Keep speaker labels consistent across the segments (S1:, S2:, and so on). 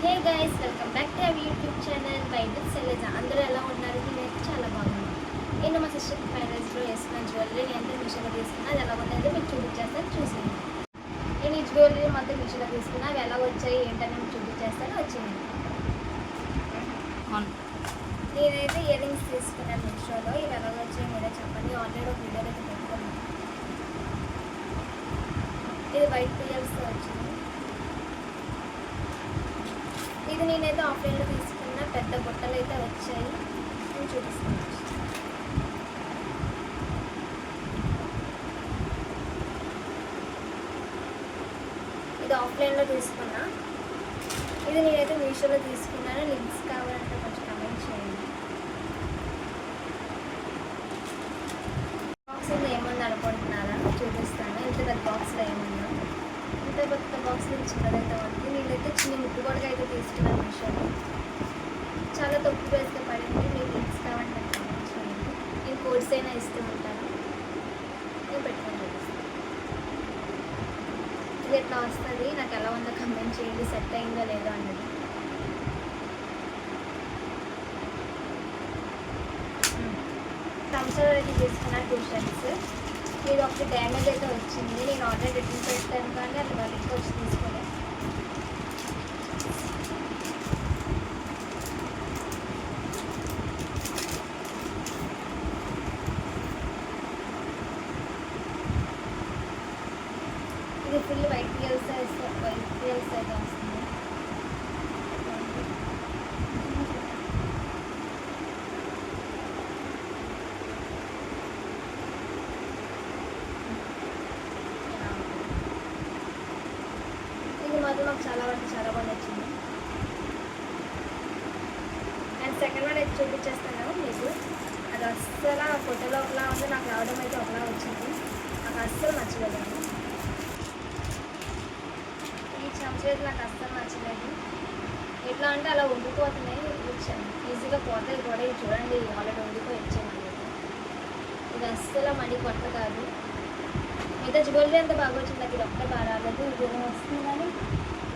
S1: Hey guys, welcome back to our YouTube channel by with Shailaja. అందరూ ఎలా ఉన్నారు? నేనైతే చాలా బాగున్నాను. నేను మా సిస్టర్ మ్యారేజ్లో వేసుకున్న జ్యువెలరీ నేను మీషోలో తీసుకున్నా. అది ఎలా ఉందో మీకు చూపించేస్తాను, చూసేయండి. నేను ఈ జ్యువెలరీ మొత్తం మీషోలో తీసుకున్నా. అవి ఎలా వచ్చాయి ఏంటని మీకు చూపించేస్తాను, వచ్చేయండి. నేనైతే ఇయర్ రింగ్స్ తీసుకున్నాను మీషోలో. ఇవి ఎలా వచ్చాయి మీరే చెప్పండి. ఆల్రెడీ ఒక వీడియో అయితే పెట్టుకున్నాను. ఇది వైట్ పియర్స్తో వచ్చింది. ఇది నేనైతే ఆఫ్లైన్లో తీసుకున్న పెద్ద బుట్టలు అయితే వచ్చాయి. నేను చూపిస్తాను. ఇది ఆఫ్లైన్లో తీసుకున్నా. ఇది నేనైతే మీషోలో తీసుకున్నాను. లింక్స్ కావాలంటే కొంచెం కమెంట్ చేయండి. బాక్స్లో ఏముంది అనుకుంటున్నారా? చూపిస్తాను. ఇంత పెద్ద బాక్స్లో ఏముందా, ఇంత పెద్ద బాక్స్లో చిన్నదైతే ఉంది. నేనైతే చిన్న ముట్టు కూడా అయితే తీసుకున్నాను మీషోలో. చాలా తక్కువ ప్రైస్గా పడింది. మీకు లింక్స్ కావాలంటే కమెంట్ చేయండి. నేను కోడ్స్ అయినా ఇస్తూ ఉంటాను. నేను పెట్టుకొని చూపిస్తాను. ఇది ఎట్లా వస్తుంది, నాకు ఎలా ఉందో కమెంట్ చేయండి. సెట్ అయిందో లేదో అన్నది. సంవత్సరాలు అయితే తీసుకున్న 2 షర్ట్స్. ఇది ఒకటి డ్యామేజ్ అయితే వచ్చింది. నేను ఆల్రెడీ రిటర్న్ పెట్టాను, కానీ అది వాళ్ళు ఇంకా వచ్చి తీసుకోలేదు. ఇది ఫుల్ వైట్ పియర్స్ అయితే వస్తుంది. ఇది మాత్రం నాకు చాలా బాగా నచ్చింది. అండ్ సెకండ్ వన్ అయితే చూపించేస్తాను మీకు. అది అస్సలు ఆ ఫోటోలో ఒకలా ఉంది, నాకు రావడం అయితే ఒకలా వచ్చింది. నాకు అస్సలు నచ్చలేదు. ఈ చెంచలేదు నాకు అస్సలు నచ్చలేదు. ఎట్లా అంటే అలా ఉండిపోతున్నాయి. ఇచ్చాను ఈజీగా పోతాయి కూడా. ఇది చూడండి, ఆల్రెడీ ఉండిపోయి ఇచ్చాను. ఇది అస్సలు మనీ కొత్త కాదు. మిగతా జ్యువెలరీ అంతా బాగా వచ్చింది. నాకు ఇది ఒక్కటే బాగా రాలేదు. ఇది వస్తుంది, కానీ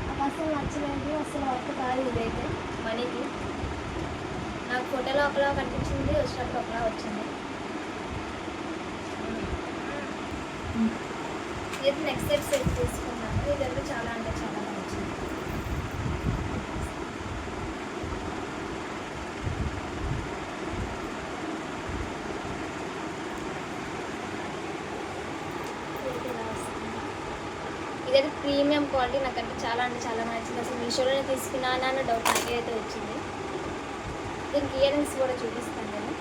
S1: నాకు అస్సలు నచ్చలేదు. అస్సలు వర్క్ కాదు ఇదైతే మనీకి. నాకు ఫోటోలో ఒకలా కనిపించింది, వచ్చినప్పుడు ఒకలా వచ్చింది. ఇది నెక్స్ట్ సెట్ తీసుకున్నాను. ఇదంతా చాలా అంటే చాలా నచ్చింది. ఇదైతే ప్రీమియం క్వాలిటీ. నాకంటే చాలా అంటే చాలా నచ్చింది. అసలు మీషోలోనే తీసుకున్నాను అన్న డౌట్ నాకే అయితే వచ్చింది. దీనికి ఇయర్ రింగ్స్ కూడా చూపిస్తాను నేను.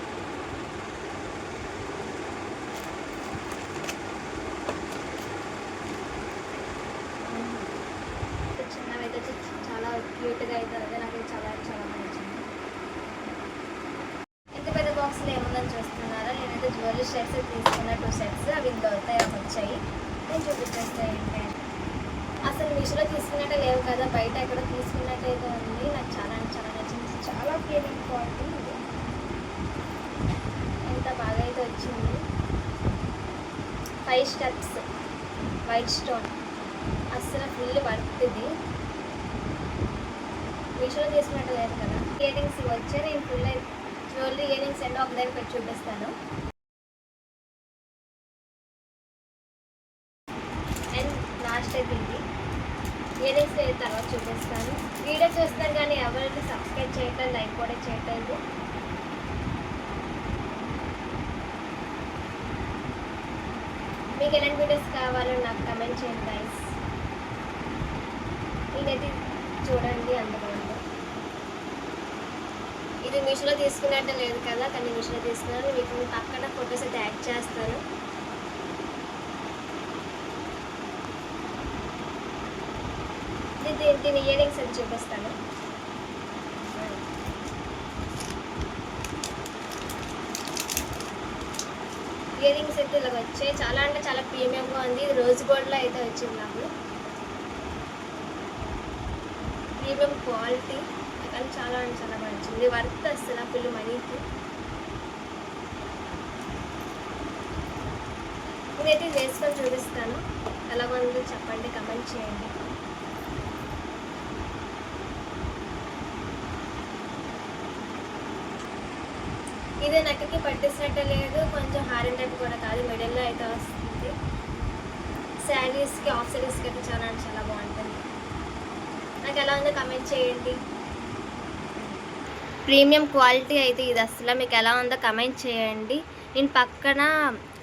S1: చిన్నవైతే చాలా క్యూట్గా అయితే అదే నాకు చాలా నచ్చింది. ఎంత పెద్ద బాక్స్లో ఏముందని చూస్తున్నారా? నేనైతే జ్యువెలరీ షర్ట్స్ తీసుకున్న 2 సెట్స్. అవి ఇంత వచ్చాయి. నేను చూపించేస్తాను ఏంటంటే, అసలు మీషోలో తీసుకున్నట్టే లేవు కదా, బయట ఎక్కడ తీసుకున్నట్టయితే ఉంది. నాకు చాలా నచ్చింది. చాలా ప్రీమియం క్వాలిటీ. ఎంత బాగా అయితే వచ్చింది. 5 స్టెప్స్ వైట్ స్టోన్. అస్సలు ఫుల్ వర్త్ ఇది. మీషోలో తీసుకున్నట్టు లేదు కదా. ఇయర్ రింగ్స్ వచ్చే నేను ఫుల్ జ్యువెలరీ ఇయర్ రింగ్స్ ఎన్నో ఒక దగ్గర పెట్టి చూపిస్తాను. అండ్ లాస్ట్ అయితే ఇది ఇయర్ రింగ్స్ తర్వాత చూపిస్తాను. వీడియో చూస్తాను కానీ ఎవరైతే సబ్స్క్రైబ్ చేయటం, లైక్ కూడా చేయట్లేదు. మీకు ఎలాంటి వీడియోస్ కావాలో నాకు కమెంట్ చేయండి గైస్. నేనైతే చూడండి అందులో. ఇది మీషోలో తీసుకున్నట్టు లేదు కదా, కానీ మీషోలో తీసుకున్నాను. మీకు పక్కన ఫొటోస్ అయితే యాడ్ చేస్తాను. దీని ఇయర్ రింగ్స్ అయితే చూపిస్తాను. ఇయర్ రింగ్స్ అయితే ఇలా వచ్చాయి. చాలా అంటే చాలా ప్రీమియంగా ఉంది. ఇది రోజ్ గోల్డ్లో అయితే వచ్చింది నాకు. ప్రీమియం క్వాలిటీ, కానీ చాలా అంటే చాలా బాగా వచ్చింది. వర్త్ అసలు ఫుల్ మనీకి. ఇదైతే వేసుకొని చూపిస్తాను. ఎలా ఉందో చెప్పండి, కమెంట్ చేయండి. ఇది నెక్కకి పట్టేసినట్టు లేదు, కొంచెం హారం టైప్ కూడా కాదు, మిడిల్లో అయితే వస్తుంది. శారీస్కి ఆఫ్ శారీస్కి అయితే చాలా అంటే చాలా బాగుంటుంది. నాకు ఎలా ఉందో కమెంట్ చేయండి. ప్రీమియం క్వాలిటీ అయితే ఇది అసలు. మీకు ఎలా ఉందో కమెంట్ చేయండి. నేను పక్కన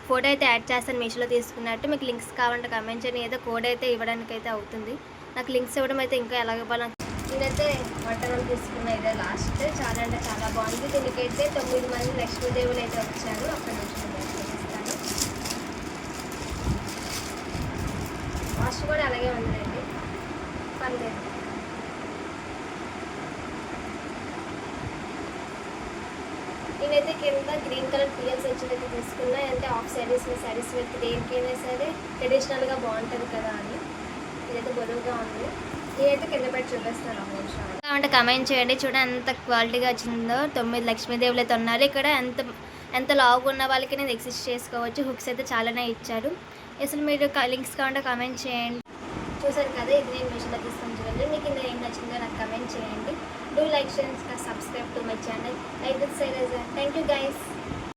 S1: ఫోటో అయితే యాడ్ చేస్తాను మీషోలో తీసుకున్నట్టు. మీకు లింక్స్ కావాలంటే కమెంట్ చేయండి. ఏదో కోడ్ అయితే ఇవ్వడానికి అయితే అవుతుంది. నాకు లింక్స్ ఇవ్వడం అయితే ఇంకా ఎలా ఇవ్వాలి. నేనైతే వంటలు తీసుకున్నా, ఇదే లాస్ట్. చాలా అంటే చాలా బాగుంది. దీనికైతే 9 మంది లక్ష్మీదేవులు అయితే వచ్చారు. అక్కడ నుంచి చూపిస్తాను. కాస్ట్ కూడా అలాగే ఉందండి, పర్లేదు. నేనైతే కింద గ్రీన్ కలర్ పిఎల్స్ వచ్చినట్టు తీసుకున్నా. అంటే ఆఫ్ శారీస్ విత్ దేనికైనా సరే ట్రెడిషనల్గా బాగుంటుంది కదా అని. ఇదైతే బరువుగా ఉంది. నేనైతే కింద పెట్టి చూపిస్తాను ఒక నిమిషం. అంటే కమెంట్ చేయండి. చూడండి ఎంత క్వాలిటీగా వచ్చిందో. 9 లక్ష్మీదేవులు అయితే ఉన్నారు ఇక్కడ. ఎంత లావుగా ఉన్న వాళ్ళకి నేను ఎక్సిస్ట్ చేసుకోవచ్చు. హుక్స్ అయితే చాలానే ఇచ్చారు. అసలు మీరు లింక్స్ కావాలంటే కమెంట్ చేయండి. చూసారు కదా, ఇది నేను మీషోలో తీసుకొని చూడండి. మీకు ఇందులో ఏం నచ్చిందో నాకు కమెంట్ చేయండి. Do like, share, subscribe to my channel. Like this Shailaja. Thank you guys.